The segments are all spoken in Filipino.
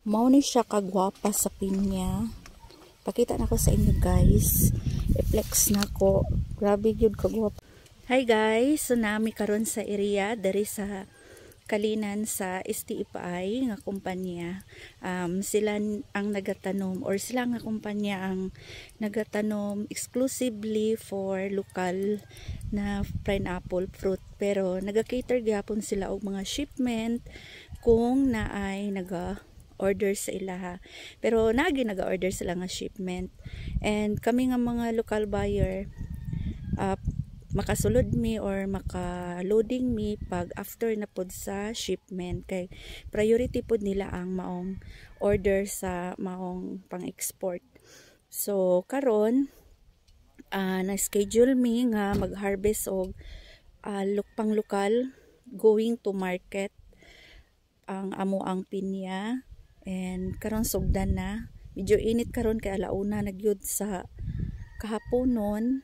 Mao ni siya kagwapa sa pinya. Pakita na ko sa inyo guys. I-flex na ko. Grabe gyud kagwapa. Hi guys, so nami karon sa area diri sa Kalinan sa STFI nga kumpanya. Sila ang nagatanom or sila nga kumpanya ang nagatanom exclusively for local na pineapple fruit. Pero nagakater gyapon sila og mga shipment kung naay order sa ilaha. Pero nagi naga-order sila nga shipment. And kami nga mga local buyer, makasulod mi or maka-loading mi pag after na pod sa shipment. Kay priority pod nila ang maong order sa maong pang-export. So karon na-schedule mi nga mag-harvest og pang lokal going to market ang amo ang pinya. And karon sugdan na, medyo init karon kay alauna nagyud sa kahaponon,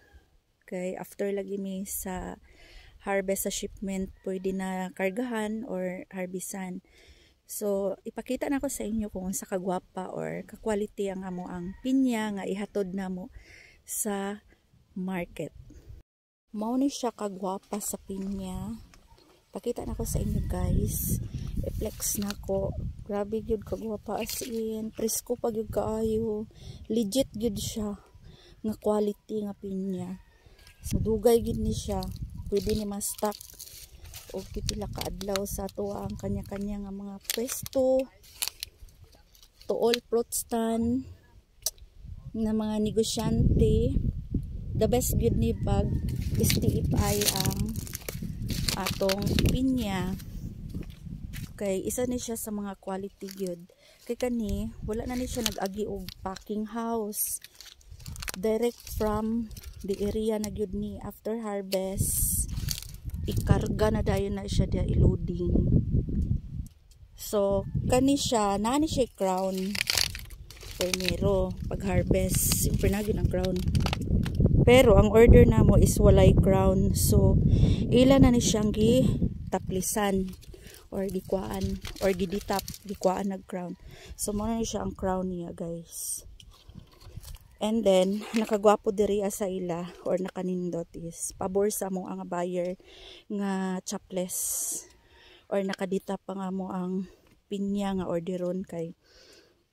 kay after lagi mi sa harvest sa shipment pwede na kargahan or harbisan. So ipakita na ko sa inyo kung sa kagwapa or ka-quality ang amo ang pinya nga ihatod namo sa market. Mao ni siya kagwapa sa pinya. Pakita na ko sa inyo guys. I-flex na ko. Grabe gyud kagwapa, as in presko pa gyud kaayo. Legit gyud siya nga quality nga pinya. So dugay gyud ni siya. Pwede ni ma-stock og pipila ka adlaw sa tuwa ang kanya-kanya nga mga pwesto, to all fruit stand na mga negosyante. The best gyud ni pag STFI ang atong pinya. Kay isa ni siya sa mga quality gyud. Kay kani wala na ni siya nag-agi og packing house. Direct from the area na gyud ni after harvest. Ikarga na dayon na siya dia i-loading. So kani siya nani siya crown. Primero pag harvest simpre na gyud ang crown. Pero ang order namo is walay crown. So ila na ni siyang taplisan or gikuan or giditap gikuan nag crown. So mo na siya ang crown niya guys. And then nakagwapo diri sa ila or nakanindot is pabor sa mo ang buyer nga chapless or nakaditap pa nga mo ang pinya nga orderon. Kay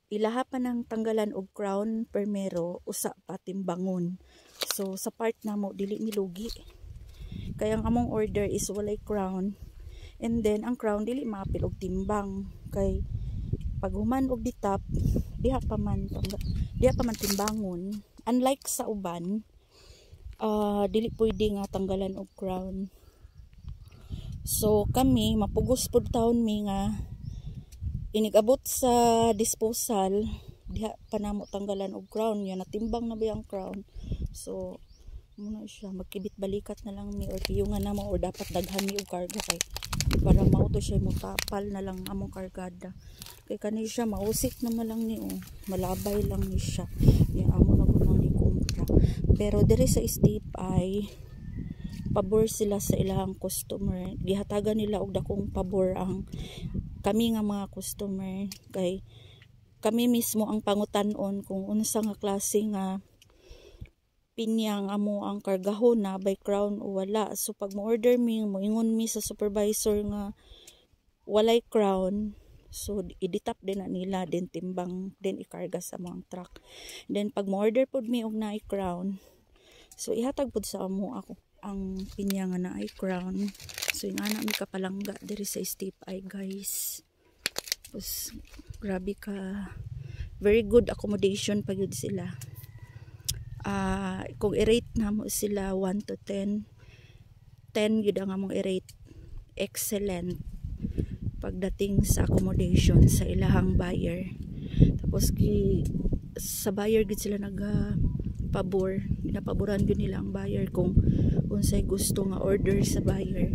ilaha pa ng tanggalan og crown permero usa pa timbangon. So sa part namo dili mi lugi. Kay ang among order is walay crown. And then ang crown dili maapil og timbang. Kay pag human og ditap diha pa man timbangon. Unlike sa uban, dili pwede nga tanggalan og crown. So kami mapugos pud taon mi nga inigabot sa disposal diha pa namo tanggalan og crown. Yan natimbang na ba ang crown. So muna siya magkibit balikat na lang mi or piyungan na mo or dapat daghan mi og karga kay para mauto siya mutapal na lang among kargada. Kay kani siya mausik naman lang ni malabay lang ni siya. Yung amo na ko nang ikumpra. Pero diri sa STFI pabor sila sa ilang customer. Gihatagan nila og dakong pabor ang kami nga mga customer. Kay kami mismo ang pangutan-on kung unsa nga klase nga pinyang amo ang kargahon na by crown o wala. So pag mo-order mi, moingon mi sa supervisor nga walay crown, so iditap din na nila, din timbang, din ikarga sa mga truck. Then pag mo-order pod mi og naay crown, so ihatag pod sa amo ako ang pinya nga naay crown. So ingana mi kapalangga diri sa STFI guys. Tapos grabe ka, very good accommodation pa yun sila. Kung i-rate na mo sila 1 to 10 yun ang among i-rate excellent pagdating sa accommodation sa ilahang buyer. Tapos sa buyer gid sila nagpabor, ginapaboran gyud nila ang buyer kung unsay gusto nga order sa buyer.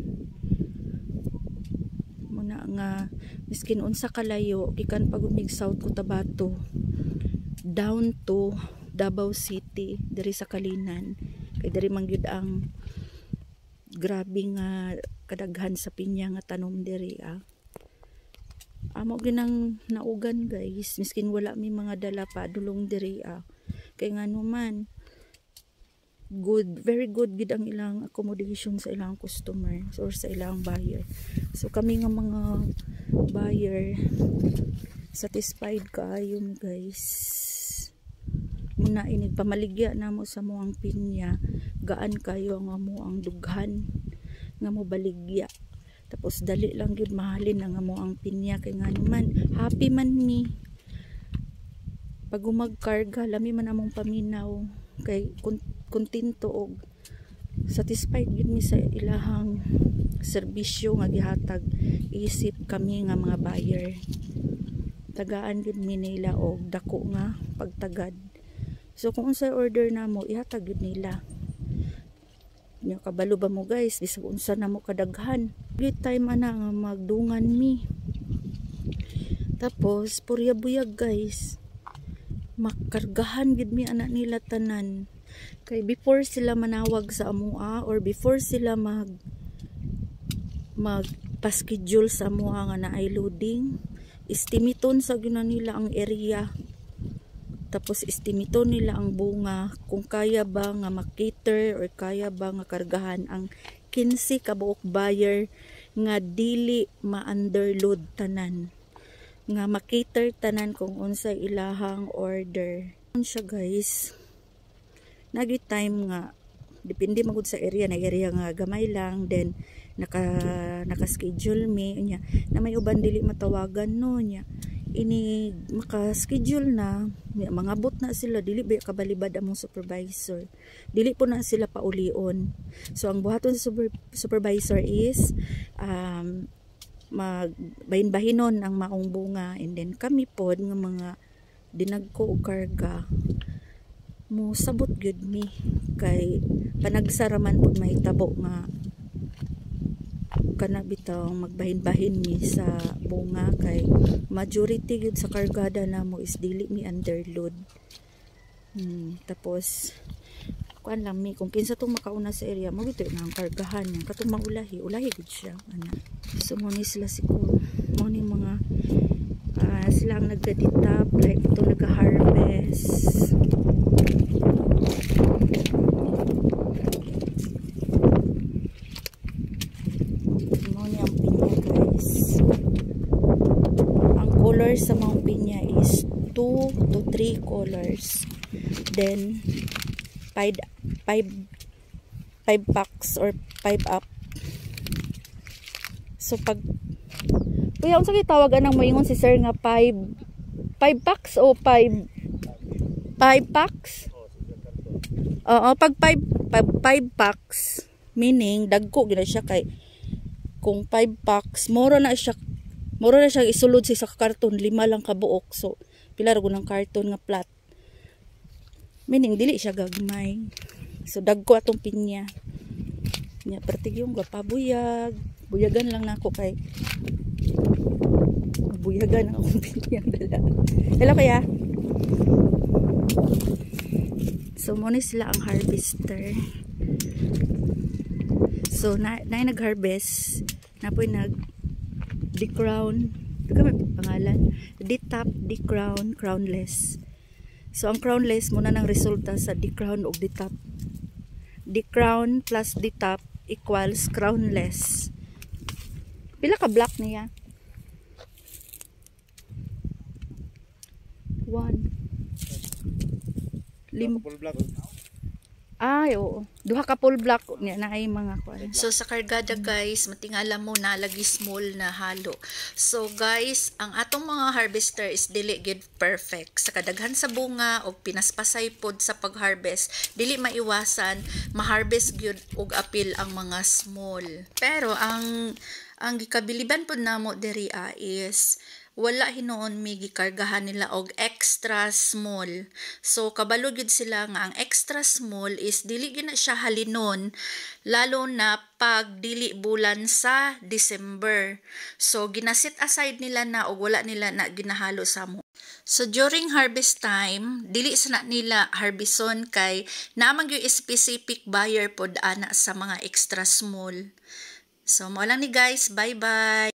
Muna nga miskin unsa kalayo gikan pagumig South Cotabato down to Davao City diri sa Kalinan, kay diri man gyud ang grabe nga kadaghan sa pinya nga tanom diri amo ginang naugan guys, miskin wala mi mga dala pa dulong diri kay nga naman good, very good gid ang ilang accommodation sa ilang customer or sa ilang buyer. So kami nga mga buyer satisfied kaayo guys. Muna inig pamaligya namo sa moang pinya, gaan kayo nga mo ang dughan nga mo baligya. Tapos dali lang yun mahalin nga mo ang pinya kay nga naman happy man mi pag umagkarga lami man among paminaw kay kontento og satisfied yun mi sa ilahang serbisyo nga gihatag. Isip kami nga mga buyer tagaan yun mi nila og dako nga pagtagad. So kung unsay order namo ihatag yun nila. Nya kabalo ba mo guys, bisag unsa na mo kadaghan. Good time ana nga magdungan mi. Tapos purya-buyag guys. Makargahan gid mi ana nila tanan. Kay before sila manawag sa amua or before sila magpa-schedule sa amua nga naay loading, estimiton sa gyud nila ang area. Tapos estimito nila ang bunga kung kaya ba nga makater or kaya ba nga kargahan ang 15 kabuok buyer nga dili ma-underload tanan. Nga makater tanan kung unsay ilahang order. Siya guys. Nagi time nga depende magud sa area na area nga gamay lang then naka-schedule mi nya na may uban dili matawagan no nya ini maka-schedule na mga bot na sila dili ba kabalibad among supervisor, dili po na sila paulion. So ang buhaton sa supervisor is magbahin-bahinon ang maong bunga and then kami pod nga mga dinagko og karga mo sabot gyud mi kay panagsaraman pod mahitabo nga kana bitaw magbahin-bahin mi sa bunga kay majority gyud sa kargada namo is dili mi underload. Tapos kuan lang mi kung kinsa tong makauna sa area mo gito na ang kargahan niya katong maulahi gud siya ana. So mo ni sila siguro mo ni mga sila ang nagdaditap like ito nag-harvest. Sa mga pinya is 2 to 3 colors, then 5 packs or 5 up. So pag kuya unsa kay tawagan nang moingon si sir nga 5 packs o 5 packs? Oo, pag 5 packs meaning dagko gid siya kay kung 5 packs mura na siya isulod sa karton 5 lang kabuok. So pila ra ng karton nga plat meaning dili siya gagmay. So dagko atong pinya nya pertig yung gapabuyag buyagan lang nako kay buyagan ang akong pinya dala. Hello kaya. So mo ni sila ang harvester. So na nag-harvest na po decrown, pangalan, detap, decrown, crownless. So ang crownless muna nang resulta sa decrown o detap. Decrown plus detap equals crownless. Pila ka block niya? 1 5 ay, oo. Duha ka full block niya na ay mga kwan. So sa kargada guys, matingala mo na lagi small na halo. So guys, ang atong mga harvester is dili gid perfect. Sa kadaghan sa bunga og pinaspasay pod sa pag-harvest, dili maiwasan ma-harvest gyud og apil ang mga small. Pero ang gikabiliban pod namo diri is wala hinoon mi gikargahan nila og extra small. So kabalo gyud sila nga ang extra small is dili gyud na siya halinon lalo na pag dili bulan sa December. So ginaset aside nila na og wala nila na ginahalo sa mo. So during harvest time, dili sa nila harbison kay naman gyud specific buyer pod ana sa mga extra small. So mo lang ni guys, bye bye.